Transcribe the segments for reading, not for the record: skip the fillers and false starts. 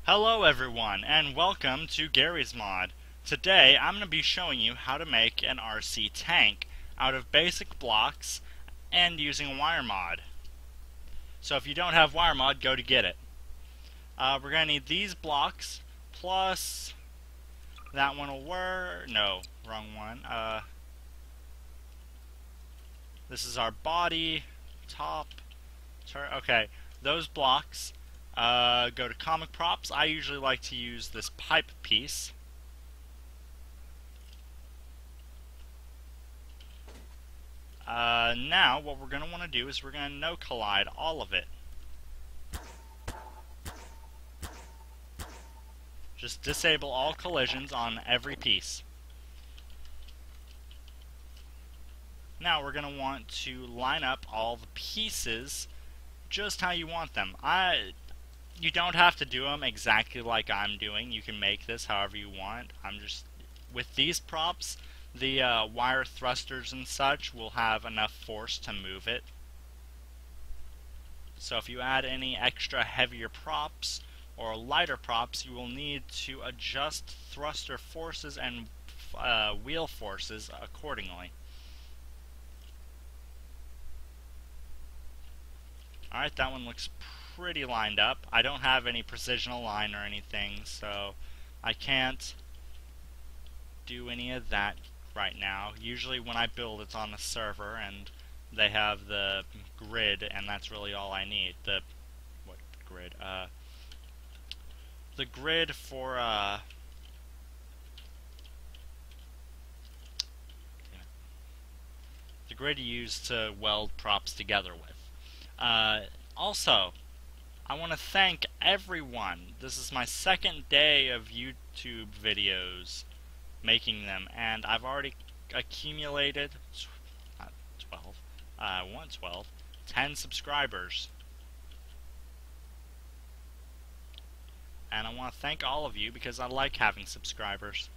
Hello everyone, and welcome to Gary's Mod. Today I'm going to be showing you how to make an RC tank out of basic blocks and using a wire mod. So if you don't have wire mod, go to get it. We're going to need these blocks, plus that one will work. No, wrong one. This is our body, top, okay, those blocks. Go to comic props. I usually like to use this pipe piece. Now what we're going to want to do is we're going to no collide all of it. Just disable all collisions on every piece. Now we're going to want to line up all the pieces just how you want them. You don't have to do them exactly like I'm doing. You can make this however you want. With these props, the wire thrusters and such will have enough force to move it. So if you add any extra heavier props or lighter props, you will need to adjust thruster forces and wheel forces accordingly. Alright, that one looks pretty lined up. I don't have any precision align or anything, so I can't do any of that right now. Usually when I build, it's on the server and they have the grid, and that's really all I need. The grid? The grid for the grid you use to weld props together with. Also, I want to thank everyone. This is my second day of YouTube videos, making them, and I've already accumulated 10 subscribers. And I want to thank all of you because I like having subscribers.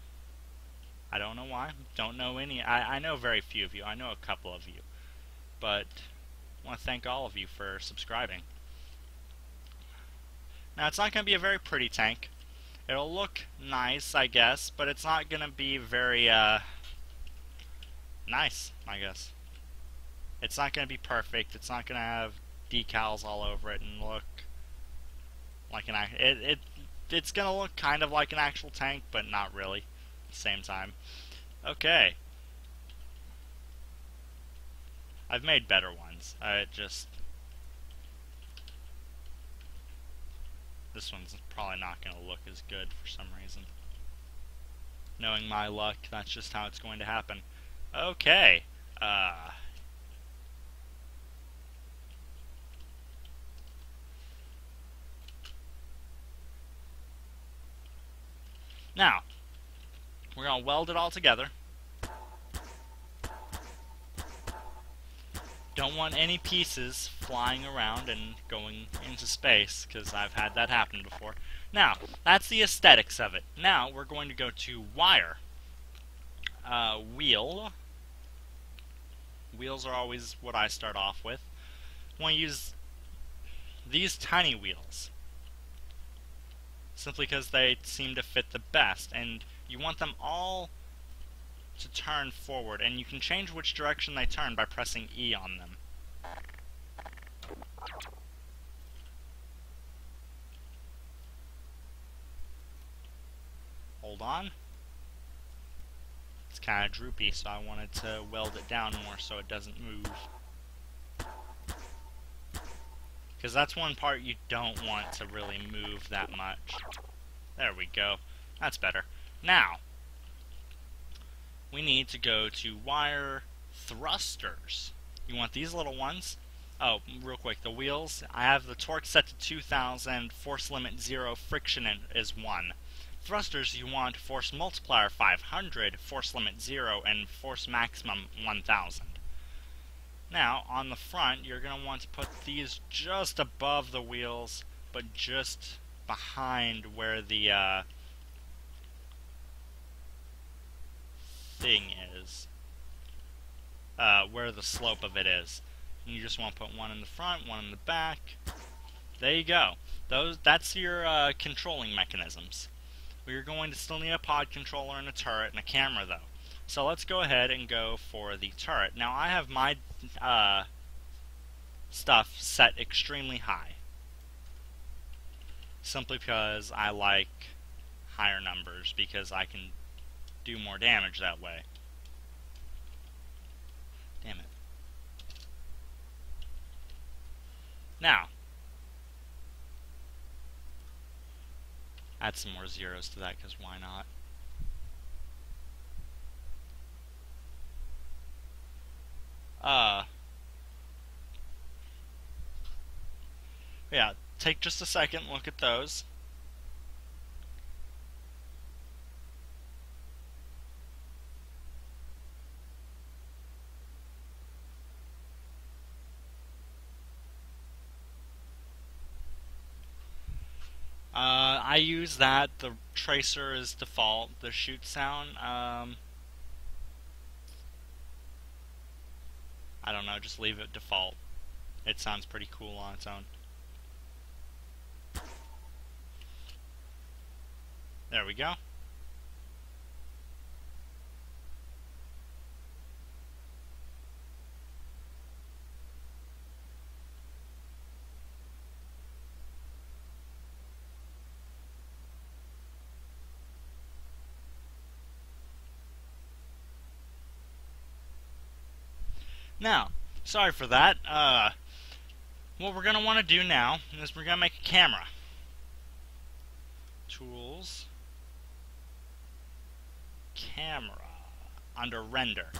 I don't know why. Don't know any. I know very few of you. I know a couple of you. But I want to thank all of you for subscribing. Now, it's not going to be a very pretty tank. It'll look nice, I guess, but it's not going to be very, nice, I guess. It's not going to be perfect. It's not going to have decals all over it and look like it's going to look kind of like an actual tank, but not really at the same time. Okay. I've made better ones. This one's probably not going to look as good for some reason. Knowing my luck, that's just how it's going to happen. Okay. Now, we're going to weld it all together. Don't want any pieces flying around and going into space, because I've had that happen before. Now, that's the aesthetics of it. Now, we're going to go to wire. Wheel. Wheels are always what I start off with. I want to use these tiny wheels, simply because they seem to fit the best, and you want them all to turn forward, and you can change which direction they turn by pressing E on them. Hold on. It's kind of droopy, so I wanted to weld it down more so it doesn't move. Because that's one part you don't want to really move that much. There we go. That's better. Now, we need to go to wire thrusters. You want these little ones. Oh, real quick, the wheels. I have the torque set to 2000, force limit 0, friction is 1. Thrusters, you want force multiplier 500, force limit 0, and force maximum 1000. Now, on the front, you're going to want to put these just above the wheels, but just behind where the thing is, where the slope of it is. And you just want to put one in the front, one in the back. There you go. That's your controlling mechanisms. We're going to still need a pod controller and a turret and a camera, though. So let's go ahead and go for the turret. Now I have my stuff set extremely high, simply because I like higher numbers, because I can do more damage that way. Damn it. Now, add some more zeros to that, because why not? Yeah, take just a second, look at those. I use that. The tracer is default. The shoot sound, I don't know, just leave it default. It sounds pretty cool on its own. There we go. Now, sorry for that. What we're going to want to do now is we're going to make a camera. Tools, camera, under render.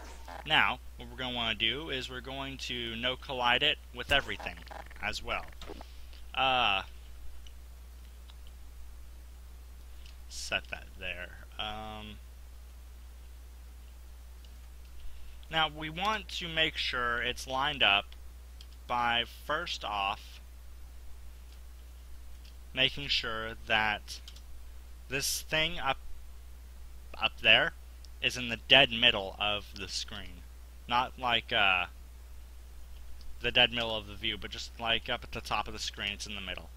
Now, what we're going to want to do is we're going to no collide it with everything as well. Set that there. Now, we want to make sure it's lined up by, first off, making sure that this thing up there is in the dead middle of the screen. Not like the dead middle of the view, but just like up at the top of the screen, it's in the middle.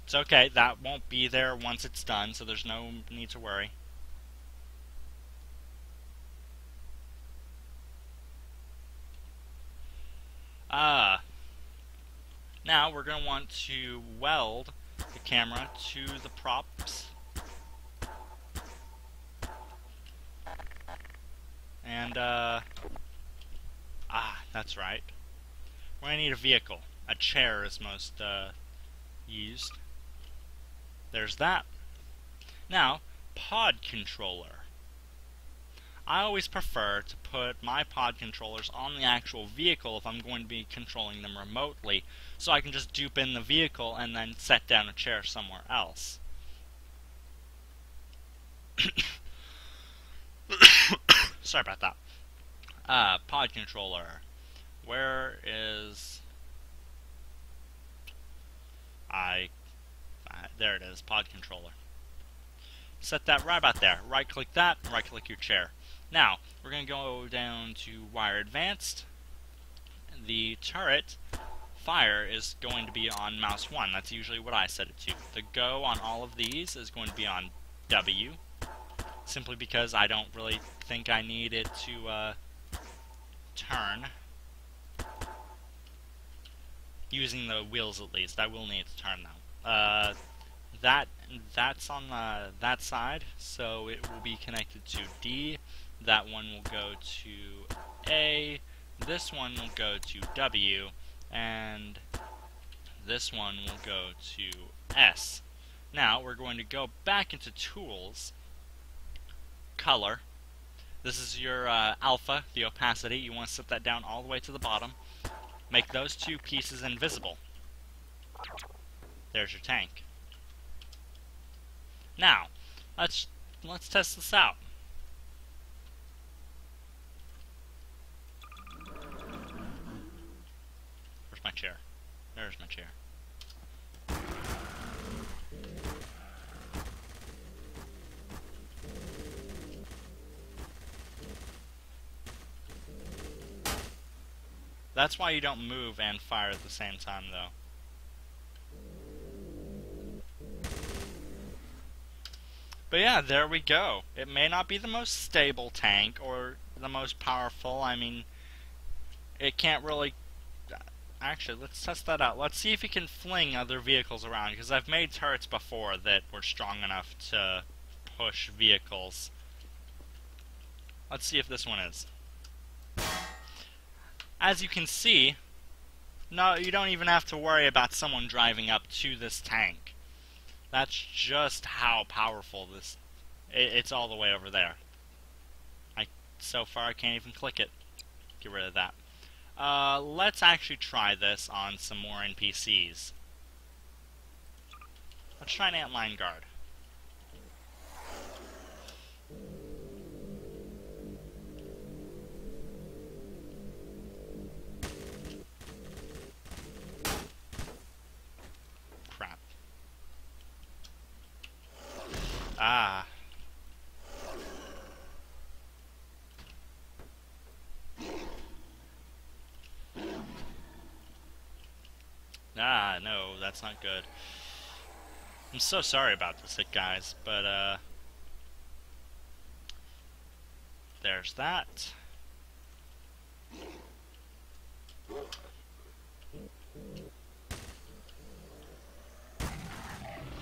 It's okay, that won't be there once it's done, so there's no need to worry. Now we're going to want to weld the camera to the props. And, that's right. We're going to need a vehicle. A chair is most used. There's that. Now, pod controller. I always prefer to put my pod controllers on the actual vehicle if I'm going to be controlling them remotely, so I can just dupe in the vehicle and then set down a chair somewhere else. Sorry about that. Pod controller. Where is... there it is, pod controller. Set that right about there. Right-click that, right-click your chair. Now, we're going to go down to Wire Advanced. The turret fire is going to be on mouse 1. That's usually what I set it to. The go on all of these is going to be on W, simply because I don't really think I need it to turn. Using the wheels at least. I will need it to turn though. That's on that side, so it will be connected to D. That one will go to A. This one will go to W, and this one will go to S. Now we're going to go back into Tools, Color. This is your alpha, the opacity. You want to set that down all the way to the bottom. Make those two pieces invisible. There's your tank. Now, let's test this out. Where's my chair? There's my chair. That's why you don't move and fire at the same time, though. But yeah, there we go. It may not be the most stable tank or the most powerful. I mean, it can't really... Actually, let's test that out. Let's see if it can fling other vehicles around, because I've made turrets before that were strong enough to push vehicles. Let's see if this one is. As you can see, no, you don't even have to worry about someone driving up to this tank. That's just how powerful this... It's all the way over there. So far I can't even click it. Get rid of that. Let's actually try this on some more NPCs. Let's try an antline guard. Crap. Ah. Ah, no, that's not good. I'm so sorry about this, guys, but, there's that.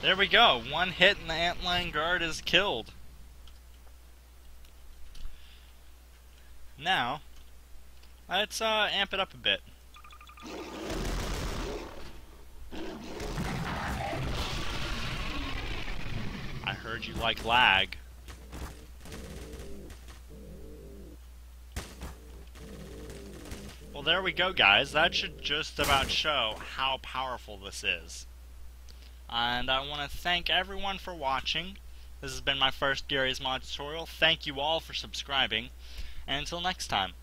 There we go. One hit and the antline guard is killed. Now, let's, amp it up a bit. I heard you like lag. Well, there we go, guys. That should just about show how powerful this is. And I want to thank everyone for watching. This has been my first Gary's Mod tutorial. Thank you all for subscribing. And until next time.